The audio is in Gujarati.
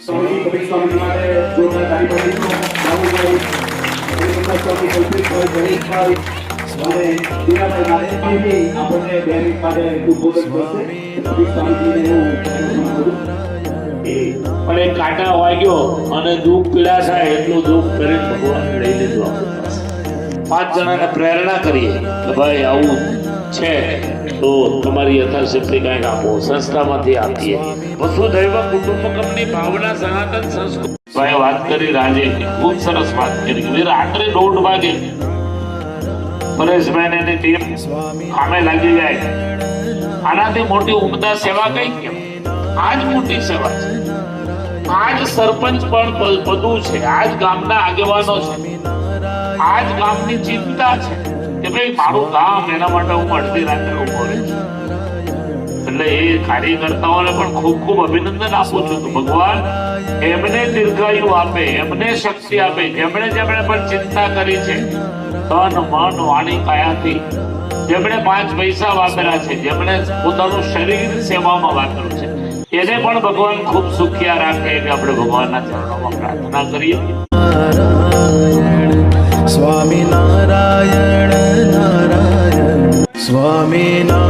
સ્વામી કપિલ સ્વામી માટે જોરદાર તાળી પાડીશું. સ્વામી કલ્પિતભાઈ ગણેશભાઈ અને દીનાભાઈ નારાયણભાઈ આપણને 2 મિનિટ માટે ઉદ્બોધન કરશે. કપિલ સ્વામીજીને હું પણ એ કાંટા વાગ્યો અને દુઃખ પીડા થાય એટલું દુઃખ કરીને ભગવાન લઈ લીધું. 5 જણાને પ્રેરણા કરીએ કે ભાઈ આવું છે તો તમારી યથાશક્તિ કંઈક આપો, સંસ્થામાંથી આપીએ. વસુધૈવ કુટુંબકમની ભાવના સનાતન સંસ્કૃતિ ભાઈ વાત કરી રાજે, ખૂબ સરસ વાત કરી. રાત્રે 1:30 વાગે પરેશભાઈ ને ટીમ કામે લાગી જાય. આનાથી મોટી ઉમદા સેવા કઈ કેમ? આ જ મોટી સેવા છે. આ જ સરપંચ પણ પદું છે, આ જ ગામના આગેવાનો છે, આ જ ગામની ચિંતા છે કે ભાઈ મારું ગામ, એના માટે હું અડધી રાત્રે ઉભો રહું છું. એટલે એ કાર્યકર્તાઓને પણ ખૂબ ખૂબ અભિનંદન આપું છું કે ભગવાન એમને દીર્ઘાયુ આપે, એમને શક્તિ આપે, જેમણે પણ ચિંતા કરી છે તન મન વાણી કાયાથી, જેમણે 5 પૈસા વાપર્યા છે, જેમણે પોતાનું શરીર સેવામાં વાપર્યું છે, એને પણ ભગવાન ખૂબ સુખિયા રાખે કે આપણે ભગવાનના ચરણોમાં પ્રાર્થના કરીએ. સ્વામી નારાયણ નારાયણ સ્વામી નારાયણ.